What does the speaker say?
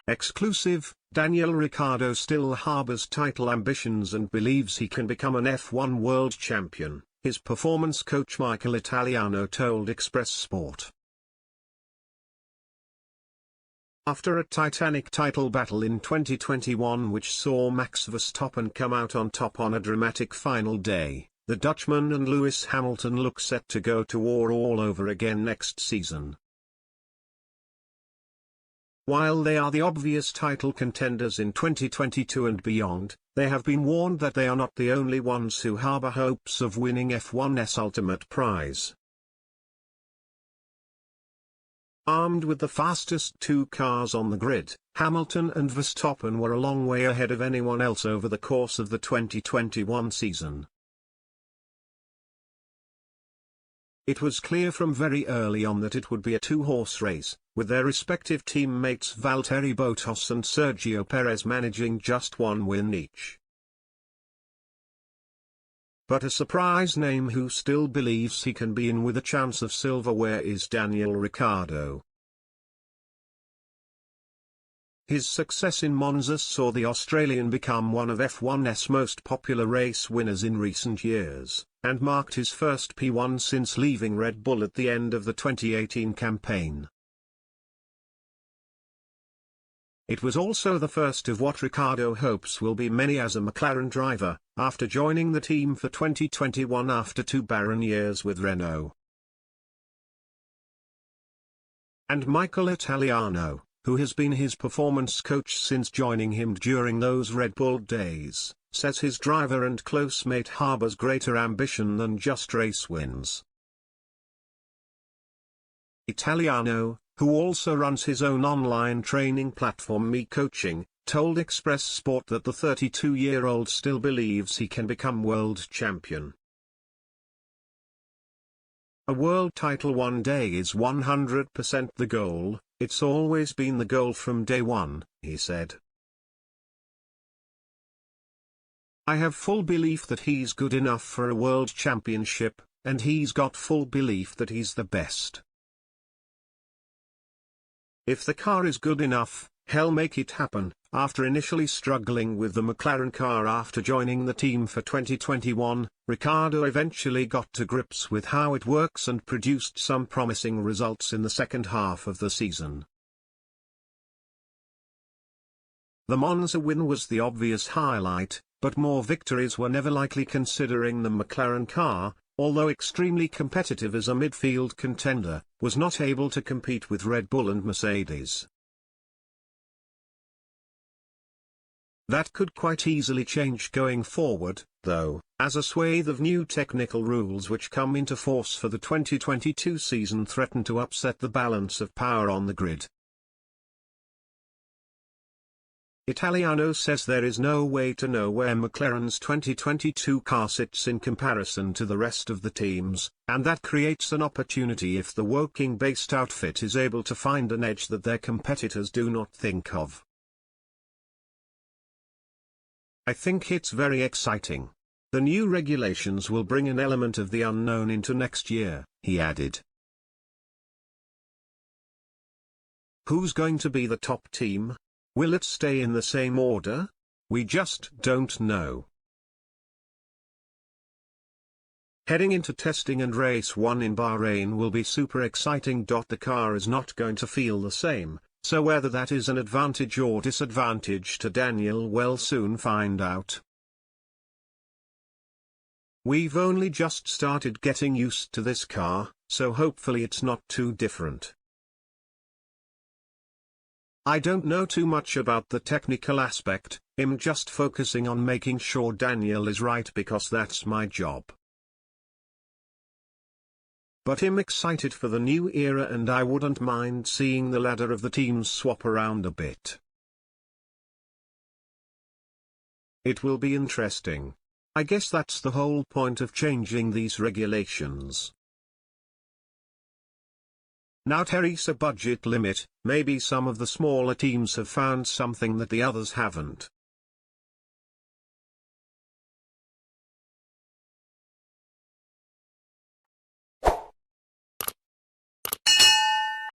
Exclusive, Daniel Ricciardo still harbors title ambitions and believes he can become an F1 world champion, his performance coach Michael Italiano told Express Sport. After a titanic title battle in 2021 which saw Max Verstappen come out on top on a dramatic final day, the Dutchman and Lewis Hamilton look set to go to war all over again next season. While they are the obvious title contenders in 2022 and beyond, they have been warned that they are not the only ones who harbor hopes of winning F1's ultimate prize. Armed with the fastest two cars on the grid, Hamilton and Verstappen were a long way ahead of anyone else over the course of the 2021 season. It was clear from very early on that it would be a two-horse race, with their respective teammates Valtteri Bottas and Sergio Perez managing just one win each. But a surprise name who still believes he can be in with a chance of silverware is Daniel Ricciardo. His success in Monza saw the Australian become one of F1's most popular race winners in recent years, and marked his first P1 since leaving Red Bull at the end of the 2018 campaign. It was also the first of what Ricciardo hopes will be many as a McLaren driver, after joining the team for 2021 after 2 barren years with Renault. And Michael Italiano, who has been his performance coach since joining him during those Red Bull days, says his driver and close mate harbors greater ambition than just race wins. Italiano, who also runs his own online training platform Me Coaching, told Express Sport that the 32-year-old still believes he can become world champion. A world title one day is 100% the goal, it's always been the goal from day one, he said. I have full belief that he's good enough for a world championship, and he's got full belief that he's the best. If the car is good enough, he'll make it happen. After initially struggling with the McLaren car after joining the team for 2021, Ricciardo eventually got to grips with how it works and produced some promising results in the second half of the season. The Monza win was the obvious highlight, but more victories were never likely considering the McLaren car, although extremely competitive as a midfield contender, was not able to compete with Red Bull and Mercedes. That could quite easily change going forward, though, as a swathe of new technical rules which come into force for the 2022 season threaten to upset the balance of power on the grid. Italiano says there is no way to know where McLaren's 2022 car sits in comparison to the rest of the teams, and that creates an opportunity if the Woking-based outfit is able to find an edge that their competitors do not think of. I think it's very exciting. The new regulations will bring an element of the unknown into next year, he added. Who's going to be the top team? Will it stay in the same order? We just don't know. Heading into testing and race 1 in Bahrain will be super exciting. The car is not going to feel the same, so whether that is an advantage or disadvantage to Daniel we'll soon find out. We've only just started getting used to this car, so hopefully it's not too different. I don't know too much about the technical aspect, I'm just focusing on making sure Daniel is right because that's my job. But I'm excited for the new era and I wouldn't mind seeing the ladder of the teams swap around a bit. It will be interesting. I guess that's the whole point of changing these regulations. Now there's a budget limit, maybe some of the smaller teams have found something that the others haven't.